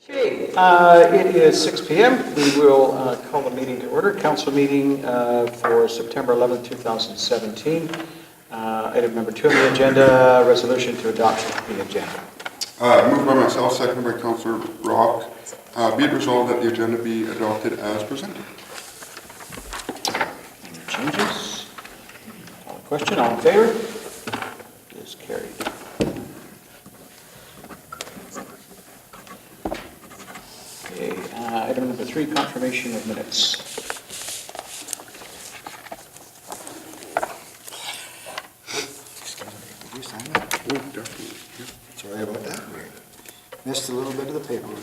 Okay, it is 6 p.m. We will call the meeting to order. Council meeting for September 11, 2017. Item number 2 on the agenda, resolution to adopt the agenda. Moved by myself, seconded by Councillor Rock. Be it resolved that the agenda be adopted as presented. Any changes? Call the question. All in favor? It is carried. Okay, item number 3, confirmation of minutes. Did you sign that? Oh, definitely. Yeah. Sorry about that. Missed a little bit of the paperwork.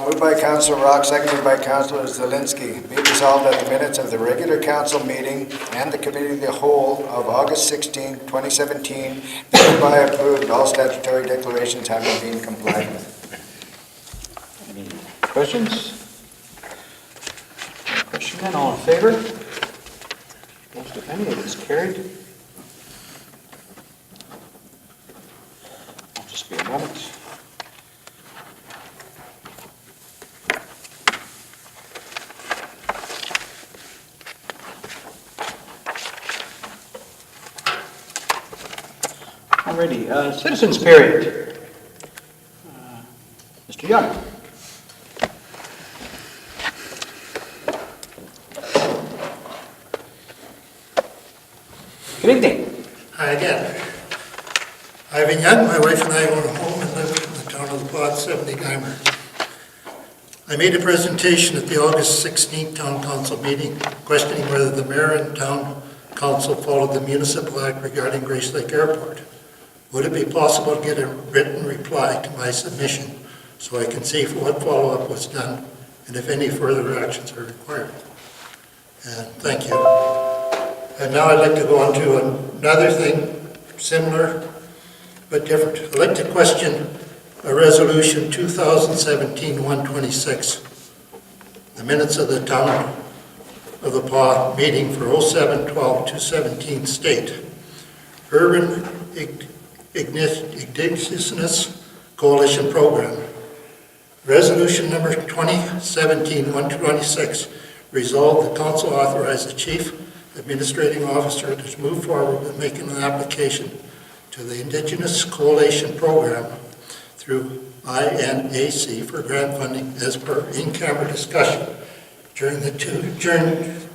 Moved by Councillor Rock, seconded by Councillor Zelinski. Be it resolved that the minutes of the regular council meeting and the committee of the whole of August 16, 2017, hereby approved and all statutory declarations having been complied with. Any questions? No question then, all in favor? Opposed, if any, it is carried. I'll just be a moment. Alrighty, citizens period. Mr. Young. Good evening. Hi again. Ivan Young, my wife and I own a home and live in the town of the Plot, 70 Guymer. I made a presentation at the August 16th Town Council meeting questioning whether the mayor and town council followed the municipal act regarding Grace Lake Airport. Would it be possible to get a written reply to my submission so I can see what follow-up was done and if any further actions are required? And thank you. And now I'd like to go on to another thing, similar but different. I'd like to question a resolution 2017-126, the minutes of the town of the Paw meeting for 07-12-2017 state. Urban Indigenous Coalition Program. Resolution number 2017-126 resolved the council authorize the chief administrating officer to move forward with making an application to the Indigenous Coalition Program through INAC for grant funding as per in-camera discussion during the June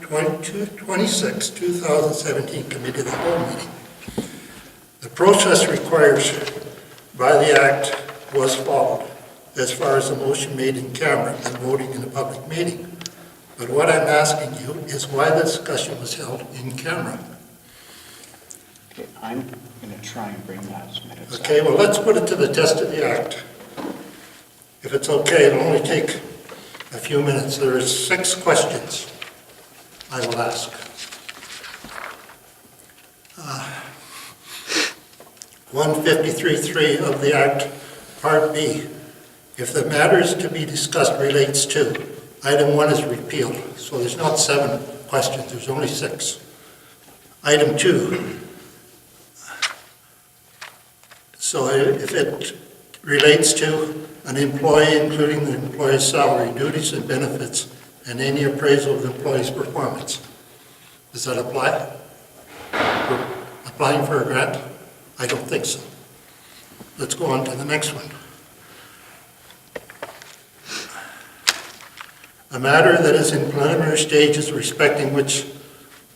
26, 2017 Committee of the Whole meeting. The process requires by the Act was followed as far as the motion made in camera and voting in a public meeting. But what I'm asking you is why the discussion was held in camera. Okay, I'm going to try and bring those minutes Okay, up. well, let's put it to the test of the Act. If it's okay, it'll only take a few minutes. There are 6 questions I will ask. 153.3 of the Act, Part B. If the matters to be discussed relates to, item 1 is repealed, so there's not 7 questions, there's only 6. Item 2. So if it relates to an employee, including the employee's salary, duties and benefits, and any appraisal of the employee's performance, does that apply? For applying for a grant? I don't think so. Let's go on to the next one. A matter that is in preliminary stages respecting which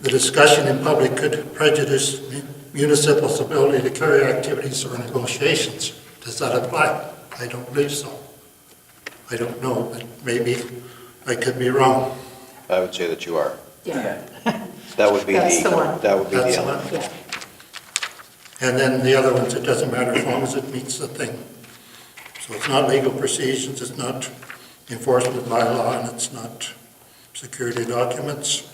the discussion in public could prejudice municipal's ability to carry activities or negotiations. Does that apply? I don't believe so. I don't know, but maybe I could be wrong. I would say that you are. Yeah. That would be That's the one. That would be That's the the one. element. Yeah. And then the other ones, it doesn't matter as long as it meets the thing. So it's not legal proceedings, it's not enforcement by law, and it's not security documents.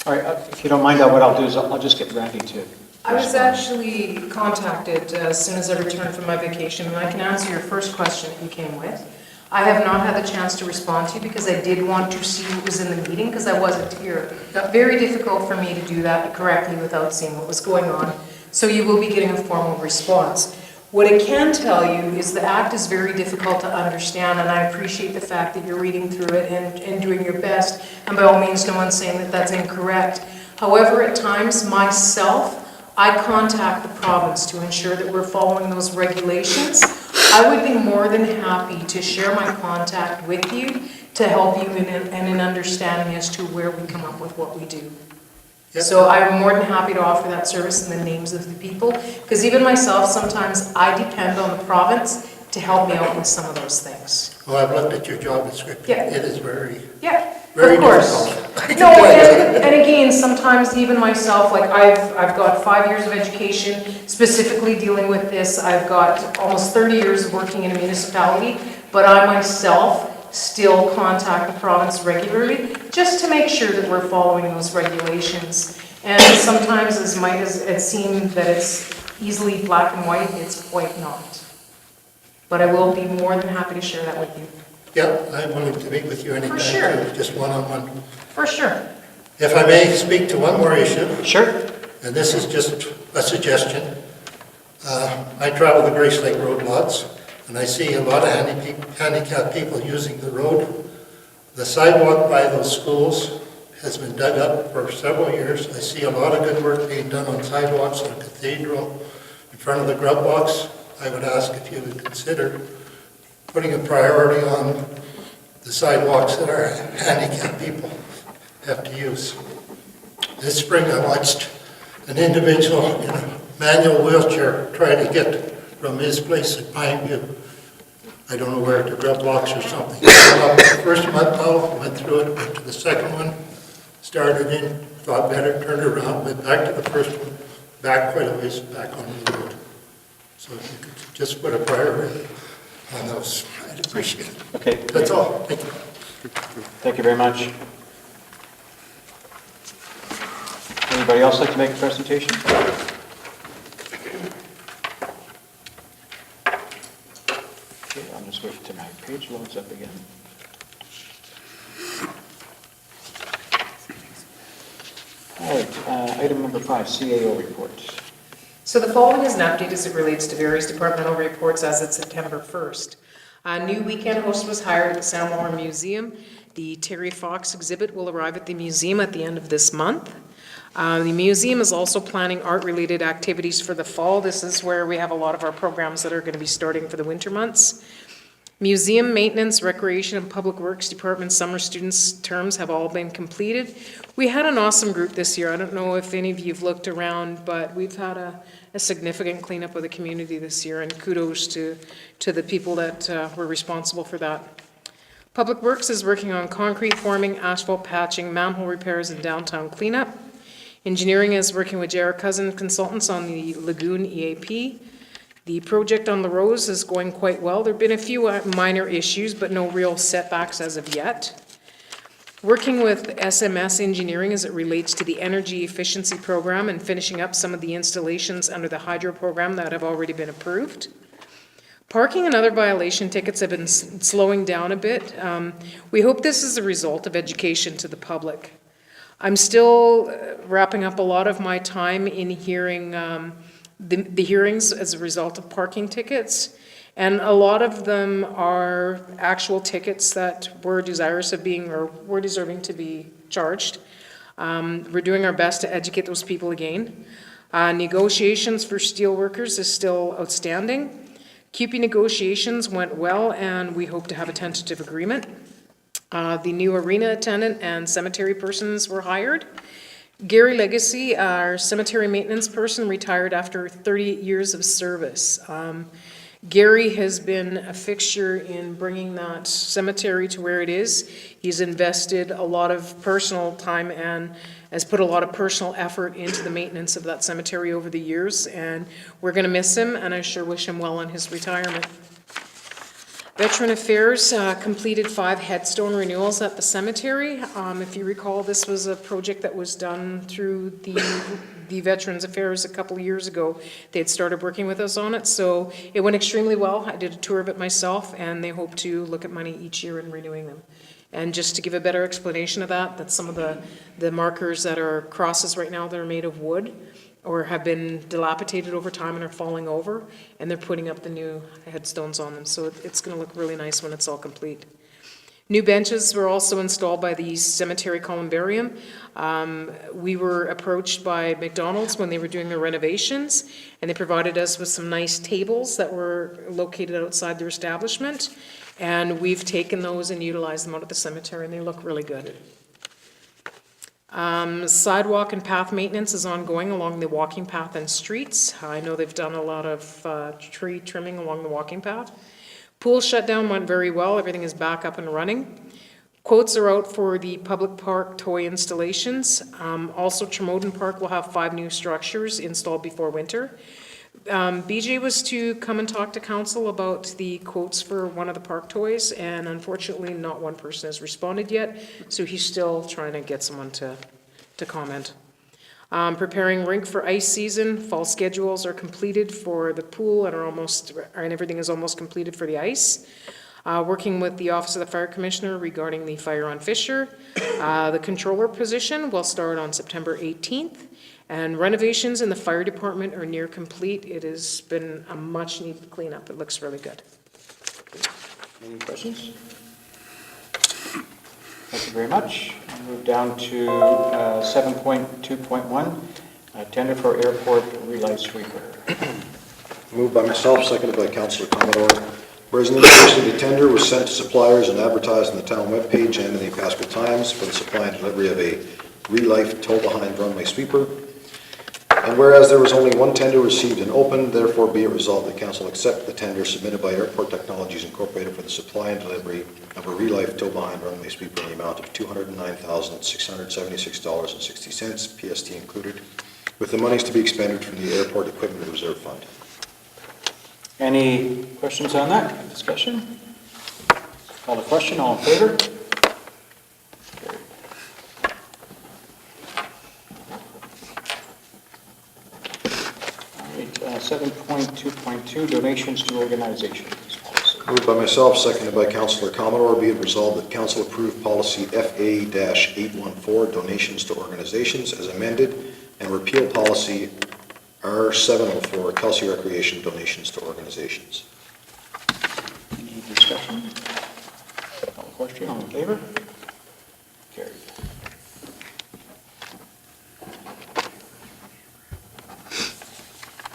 All right, if you don't mind, what I'll do is I'll just get Randy to. I was actually contacted as soon as I returned from my vacation, and I can answer your first question that you came with. I have not had the chance to respond to you because I did want to see what was in the meeting because I wasn't here. Very difficult for me to do that correctly without seeing what was going on. So you will be getting a formal response. What I can tell you is the Act is very difficult to understand, and I appreciate the fact that you're reading through it and doing your best, and by all means, no one's saying that that's incorrect. However, at times, myself, I contact the province to ensure that we're following those regulations. I would be more than happy to share my contact with you to help you in an understanding as to where we come up with what we do. Yep. So I'm more than happy to offer that service and the names of the people, because even myself, sometimes I depend on the province to help me out with some of those things. Well, I've looked at your job description. Yeah. It is very, Yeah, very of course. difficult. No, and again, sometimes even myself, like I've got 5 years of education specifically dealing with this. I've got almost 30 years of working in a municipality, but I myself still contact the province regularly just to make sure that we're following those regulations. And sometimes as might as it seem that it's easily black and white, it's quite not. But I will be more than happy to share that with you. Yeah, I'm willing to meet with you anytime, sure. too, just one-on-one. For sure. If I may speak to one more issue, Sure. and this is just a suggestion. I travel the Grace Lake Road lots, and I see a lot of handicapped people using the road. The sidewalk by those schools has been dug up for several years. I see a lot of good work being done on sidewalks on Cathedral, in front of the grub box. I would ask if you would consider putting a priority on the sidewalks that our handicapped people have to use. This spring I watched an individual in a manual wheelchair try to get from his place at Pine View, I don't know where, to Grub Box or something. Went up the first mud puddle, went through it, went to the second one, started in, thought better, turned around, went back to the first one, back quite a ways, back onto the road. So if you could just put a priority on those, I'd appreciate it. Okay. That's all, thank you. Thank you very much. Anybody else like to make a presentation? Okay, I'll just wait till my page loads up again. All right, item number 5, CAO report. So the following is an update as it relates to various departmental reports as of September 1st. A new weekend host was hired at the San Laurent Museum. The Terry Fox exhibit will arrive at the museum at the end of this month. The museum is also planning art-related activities for the fall. This is where we have a lot of our programs that are going to be starting for the winter months. Museum maintenance, recreation, and public works department summer students' terms have all been completed. We had an awesome group this year. I don't know if any of you have looked around, but we've had a significant cleanup of the community this year, and kudos to the people that were responsible for that. Public Works is working on concrete forming, asphalt patching, manhole repairs, and downtown cleanup. Engineering is working with J.R. Cousin Consultants on the Lagoon EAP. The project on the Rose is going quite well. There have been a few minor issues, but no real setbacks as of yet. Working with SMS Engineering as it relates to the energy efficiency program and finishing up some of the installations under the hydro program that have already been approved. Parking and other violation tickets have been slowing down a bit. We hope this is a result of education to the public. I'm still wrapping up a lot of my time in hearing the hearings as a result of parking tickets, and a lot of them are actual tickets that we're desirous of being, or we're deserving to be charged. We're doing our best to educate those people again. Negotiations for steel workers is still outstanding. CUPE negotiations went well, and we hope to have a tentative agreement. The new arena attendant and cemetery persons were hired. Gary Legacy, our cemetery maintenance person, retired after 38 years of service. Gary has been a fixture in bringing that cemetery to where it is. He's invested a lot of personal time and has put a lot of personal effort into the maintenance of that cemetery over the years, and we're going to miss him, and I sure wish him well on his retirement. Veteran Affairs completed 5 headstone renewals at the cemetery. If you recall, this was a project that was done through the Veterans Affairs a couple of years ago. They had started working with us on it, so it went extremely well. I did a tour of it myself, and they hope to look at money each year in renewing them. And just to give a better explanation of that, that's some of the markers that are crosses right now that are made of wood. or have been dilapidated over time and are falling over, and they're putting up the new headstones on them. So it's going to look really nice when it's all complete. New benches were also installed by the cemetery columbarium. We were approached by McDonald's when they were doing their renovations, and they provided us with some nice tables that were located outside their establishment. And we've taken those and utilized them out at the cemetery, and they look really good. Sidewalk and path maintenance is ongoing along the walking path and streets. I know they've done a lot of tree trimming along the walking path. Pool shutdown went very well. Everything is back up and running. Quotes are out for the public park toy installations. Also, Tremoden Park will have 5 new structures installed before winter. BJ was to come and talk to council about the quotes for one of the park toys, and unfortunately, not one person has responded yet, so he's still trying to get someone to comment. Preparing rink for ice season. Fall schedules are completed for the pool and everything is almost completed for the ice. Working with the Office of the Fire Commissioner regarding the fire on Fisher. The controller position will start on September 18th. And renovations in the fire department are near complete. It has been a much needed cleanup. It looks really good. Any questions? Thank you very much. Move down to 7.2.1, tender for airport relay sweeper. Moved by myself, seconded by Councillor Commodore. Whereas an invitation to the tender was sent to suppliers and advertised on the town webpage and in the Pasco Times for the supply and delivery of a Relife tow-behind runway sweeper. And whereas there was only one tender received and opened, therefore be it resolved that council accept the tender submitted by Airport Technologies Incorporated for the supply and delivery of a Relife tow-behind runway sweeper in the amount of $209,676.60, PST included, with the monies to be expended from the Airport Equipment Reserve Fund. Any questions on that? Discussion? Call the question. All in favor? Carried. All right, 7.2.2, donations to organizations. Moved by myself, seconded by Councillor Commodore, be it resolved that council approve policy FA-814, donations to organizations as amended, and repeal policy R704, Kelsey Recreation, donations to organizations. Any discussion? Call the question. All in favor? Carried.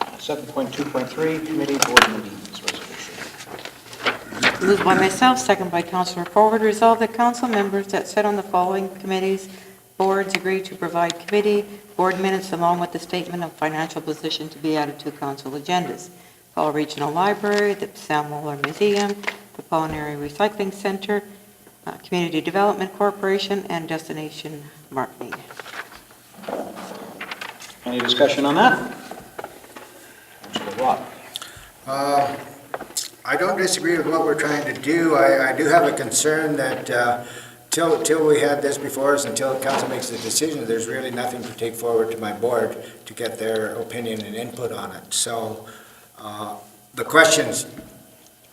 Uh, 7.2.3, committee board meetings resolution. Moved by myself, second by Councillor Forward, resolve that council members that sit on the following committees, boards agree to provide committee board minutes along with the statement of financial position to be added to council agendas. Fall Regional Library, the Sam Moeller Museum, the Culinary Recycling Center, Community Development Corporation, and Destination Marketing. Any discussion on that? Councilor Rock. I don't disagree with what we're trying to do. I do have a concern that till we have this before us, until the council makes the decision, there's really nothing to take forward to my board to get their opinion and input on it. So the questions,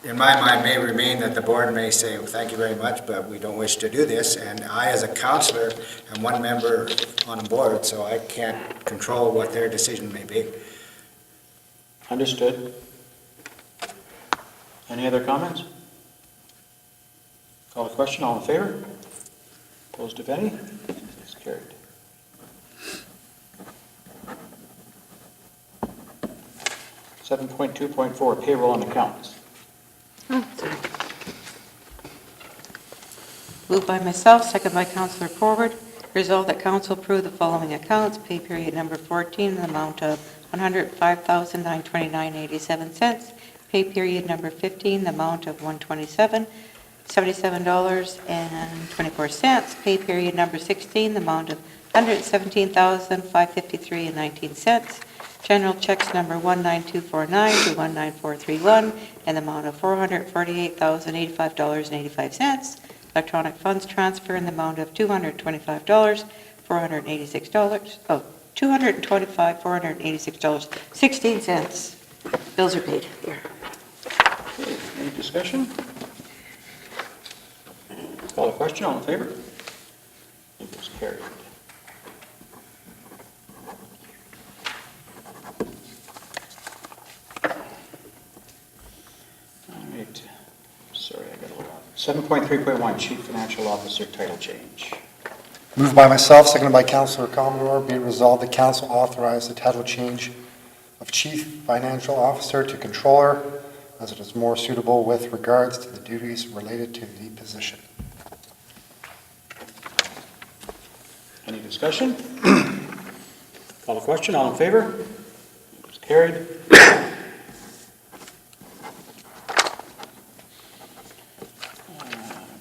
in my mind, may remain that the board may say, well, thank you very much, but we don't wish to do this. And I, as a councillor, am one member on a board, so I can't control what their decision may be. Understood. Any other comments? Call the question. All in favor? Opposed, if any? It's carried. Seven 7.2.4, payroll and accounts. Moved by myself, second by Councillor Forward, resolve that council approve the following accounts, pay period number 14 in the amount of $105,929.87, pay period number 15, the amount of $177.24, pay period number 16, the amount of $117,553.19, general checks number 19249 to 19431, and the amount of $448,085.85, electronic funds transfer in the amount of $225,486.16. Bills are paid. Here. Okay, any discussion? Call the question. All in favor? It is carried. 7.3.1, Chief Financial Officer title change. Moved by myself, seconded by Councillor Commodore, be it resolved that council authorize the title change of Chief Financial Officer to Controller as it is more suitable with regards to the duties related to the position. Any discussion? Call the question, all in favor? It's carried.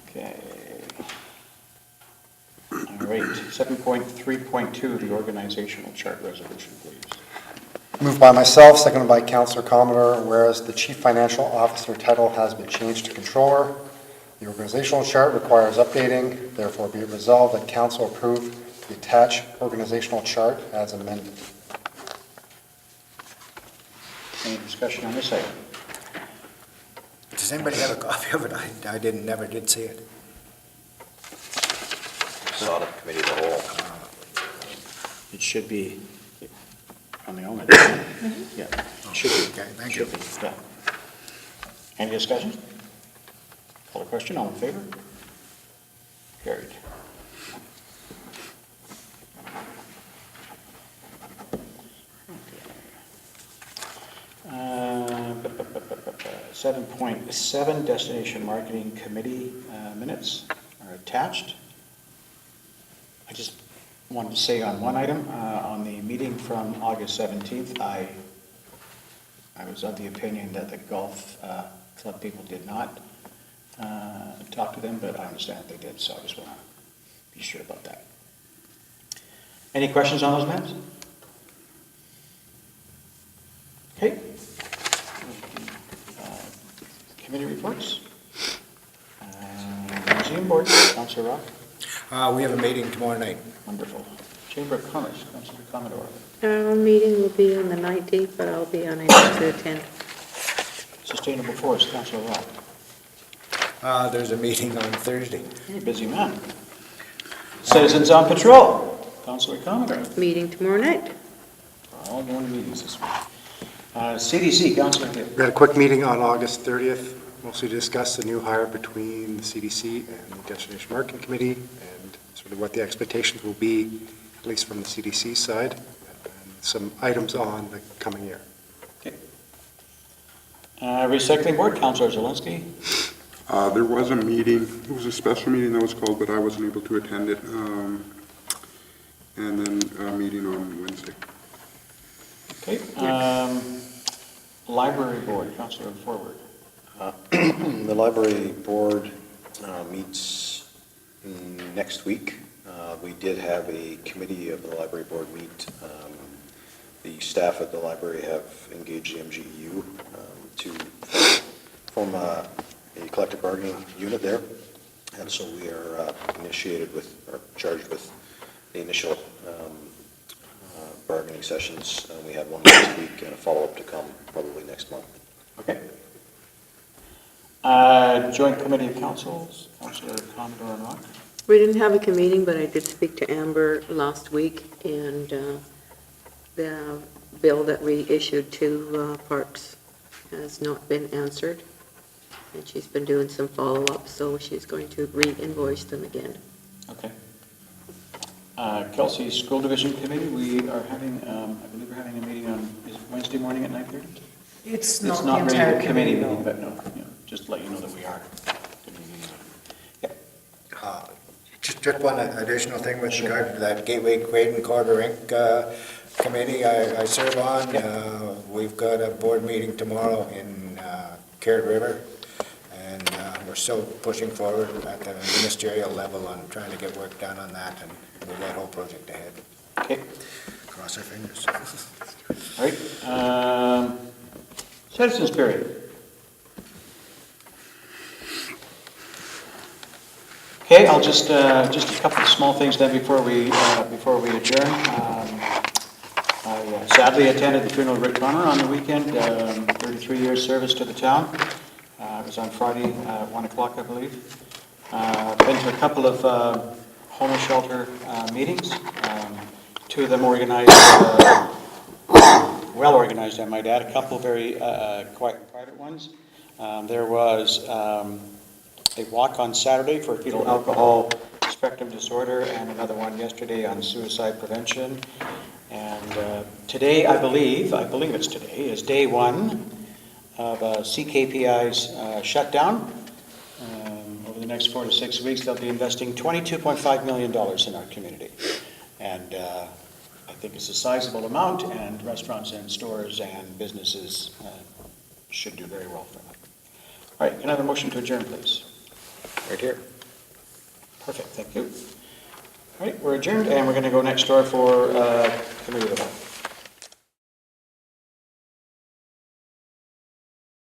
Okay. All right, 7.3.2, the organizational chart resolution, please. Moved by myself, seconded by Councillor Commodore, whereas the Chief Financial Officer title has been changed to Controller, the organizational chart requires updating, therefore be it resolved that council approve the attached organizational chart as amended. Any discussion on this item? Does anybody have a copy of it? I never did see it. Saw it at committee of the whole. It should be on the own. Yeah, it should be. Okay, thank you. Should be, yeah. Any discussion? Call the question, all in favor? Carried. Okay. 7.7, Destination Marketing Committee minutes are attached. I just wanted to say on one item, on the meeting from August 17th, I was of the opinion that the golf club people did not talk to them, but I understand they did, so I just want to be sure about that. Any questions on those minutes? Okay. Committee reports. Museum Board, Councillor Rock. We have a meeting tomorrow night. Wonderful. Chamber of Commerce, Councillor Commodore. Our meeting will be on the 19th, but I'll be unable to attend. Sustainable Forest, Councillor Rock. There's a meeting on Thursday. You're a busy man. Citizens on Patrol, Councillor Commodore. Meeting tomorrow night. We're all going to meetings this week. CDC, Councillor Hill. We had a quick meeting on August 30th, mostly to discuss the new hire between the CDC and the Destination Marketing Committee, and sort of what the expectations will be, at least from the CDC side, and some items on the coming year. Okay. Recycling Board, Councillor Zelinski. There was a meeting, it was a special meeting that was called, but I wasn't able to attend it. And then a meeting on Wednesday. Okay. Library Board, Councillor Forward. The library board meets next week. We did have a committee of the library board meet. The staff at the library have engaged the MGEU to form a collective bargaining unit there. And so we are charged with the initial bargaining sessions. We had one last week and a follow-up to come probably next month. Okay. Joint Committee of Councils, Councillor Commodore and Rock. We didn't have a meeting, but I did speak to Amber last week, and the bill that we issued to Parks has not been answered, and she's been doing some follow-up, so she's going to re-invoice them again. Okay. Kelsey School Division Committee, we are having, I believe we're having a meeting on, is it Wednesday morning at 9:30? It's It's not the not really entire a committee committee, meeting, though. but no, just to let you know that we are. Just one additional thing with regard to that Gateway Creighton Carter Inc. Committee I serve on. We've got a board meeting tomorrow in Carrot River, and we're still pushing forward at the ministerial level on trying to get work done on that and move that whole project ahead. Okay, Cross our fingers. all right. Citizens period. Okay, I'll just a couple of small things then before we adjourn. I sadly attended the funeral of Rick Connor on the weekend, 33 years service to the town. It was on Friday at 1 o'clock, I believe. Been to a couple of homeless shelter meetings. Two of them organized, well organized, I might add. A couple very quiet and private ones. There was a walk on Saturday for fetal alcohol spectrum disorder, and another one yesterday on suicide prevention. And today, I believe it's today, is day one of CKPI's shutdown. Over the next 4 to 6 weeks, they'll be investing $22.5 million in our community. And I think it's a sizable amount, and restaurants and stores and businesses should do very well for that. All right, can I have a motion to adjourn, please? Right here. Perfect, thank you. All right, we're adjourned, and we're going to go next door for committee of the whole.